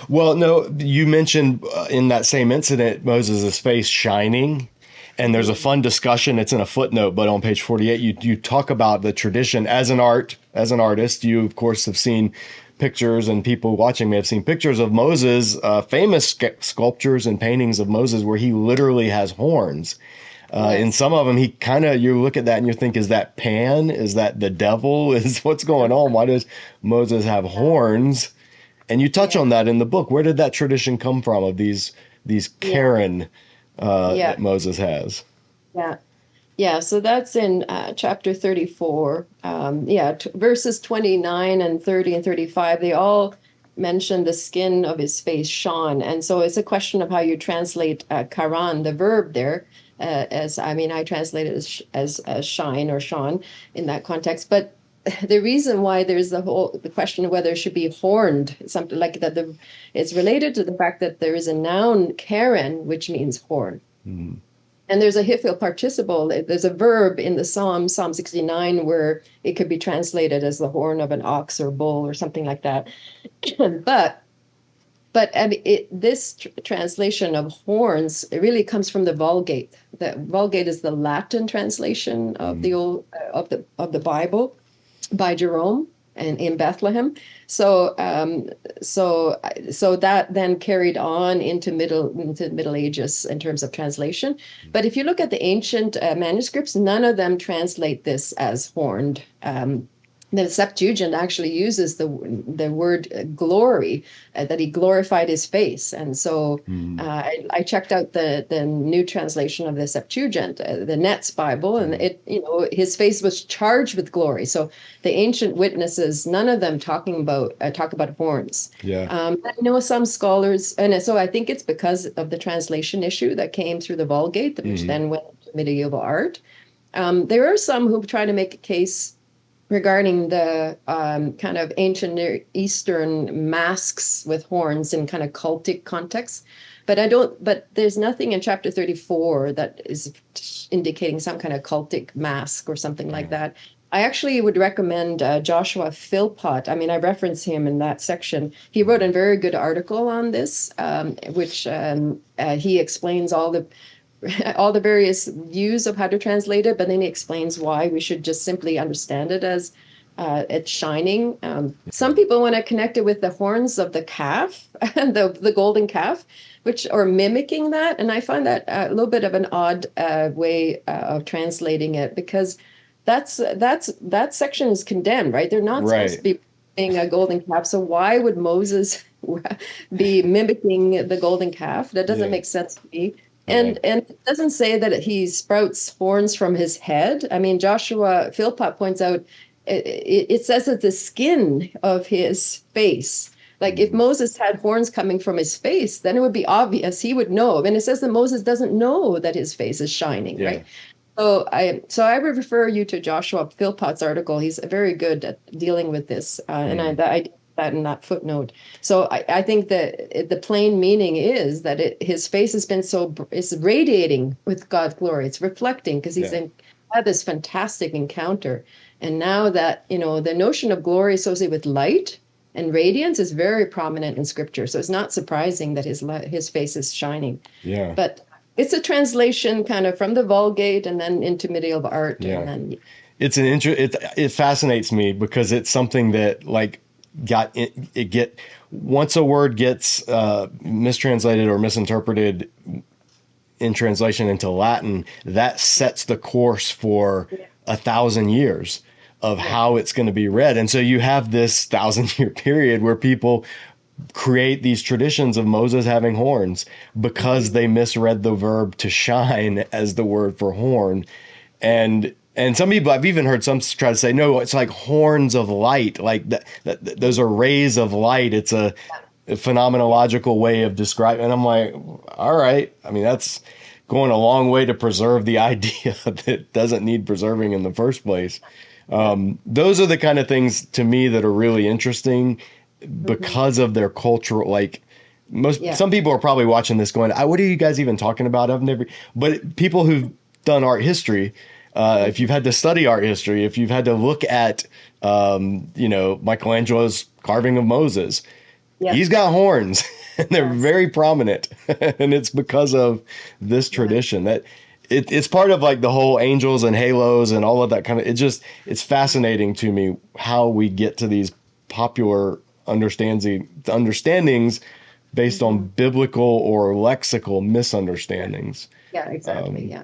Well, no, you mentioned in that same incident Moses' face shining, and there's a Mhm. fun discussion. It's in a footnote, but on page 48, you talk about the tradition as an artist. You of course have seen pictures, and people watching may have seen pictures of Moses, famous sculptures and paintings of Moses where he literally has horns. In Yes. some of them, he kind of, you look at that and you think, is that Pan? Is that the devil? Is what's going on? Why does Moses have horns? And you touch Yeah. on that in the book. Where did that tradition come from of these Yeah. Karen Yeah. that Moses has? Yeah. Yeah, so that's in chapter 34. Yeah, verses 29 and 30 and 35, they all mention the skin of his face shone. And so it's a question of how you translate karan, the verb there, as I mean, I translate it as shine or shone in that context. But the reason why there's the question of whether it should be horned, something like that, it's related to the fact that there is a noun, Karen, which means horn. Mm. And there's a Hifil participle. There's a verb in the Psalm 69, where it could be translated as the horn of an ox or bull or something like that. but but I mean, this translation of horns, it really comes from the Vulgate. The Vulgate is the Latin translation of the Mm. old of the Bible by Jerome and in Bethlehem. So so that then carried on into Middle Ages in terms of translation. But if you look at the ancient manuscripts, none of them translate this as horned. The Septuagint actually uses the word glory, that he glorified his face, and so Mm. I checked out the new translation of the Septuagint, the Net's Bible, and Mm. it, his face was charged with glory. So the ancient witnesses, none of them talk about horns. Yeah. I know some scholars, and so I think it's because of the translation issue that came through the Vulgate, which Mm. then went to medieval art. There are some who try to make a case regarding the kind of ancient Near Eastern masks with horns in kind of cultic context. But I don't, but there's nothing in chapter 34 that is indicating some kind of cultic mask or something like Oh. that. I actually would recommend Joshua Philpott. I mean, I reference him in that section. He wrote a very good article on this, which he explains all the various views of how to translate it, but then he explains why we should just simply understand it as it's shining. Some people want to connect it with the horns of the calf, the golden calf, which or mimicking that, and I find that a little bit of an odd way of translating it, because that section is condemned, right? They're not supposed to Right. be being a golden calf, so why would Moses be mimicking the golden calf? That doesn't Yeah. make sense to me. Yeah. And it doesn't say that he sprouts horns from his head. I mean, Joshua Philpott points out it says that the skin of his face. Like if Mm. Moses had horns coming from his face, then it would be obvious. He would know. And it says that Moses doesn't know that his face is shining, Yeah. right? So I would refer you to Joshua Philpott's article. He's very good at dealing with this, and Mm. I did that in that footnote. So I think that the plain meaning is that his face has been it's radiating with God's glory. It's reflecting because Yeah. had this fantastic encounter, and now that the notion of glory associated with light and radiance is very prominent in Scripture. So it's not surprising that his face is shining, Yeah. but it's a translation kind of from the Vulgate and then into medieval art, and Yeah. then It's an it fascinates me because it's something that like it get once a word gets mistranslated or misinterpreted in translation into Latin, that sets the course for yeah, 1,000 years of yeah, how it's going to be read. And so you have this 1,000 year period where people create these traditions of Moses having horns because mhm, they misread the verb to shine as the word for horn. And some people, I've even heard some try to say, no, it's like horns of light, like those are rays of light. It's a phenomenological way of describing. And I'm like, all right. I mean, that's going a long way to preserve the idea that doesn't need preserving in the first place. yeah, Those are the kind of things to me that are really interesting mhm, because of their cultural, like yeah, some people are probably watching this going, what are you guys even talking about? I've never, but people who've done art history, if you've mhm, had to study art history, if you've had to look at, Michelangelo's carving of Moses, Yeah. he's got horns and they're Yes. very prominent. And it's because of this tradition that it's part of like the whole angels and halos and all of that kind of, it's fascinating to me how we get to these popular understandings based on biblical or lexical misunderstandings. Yeah, exactly. Yeah.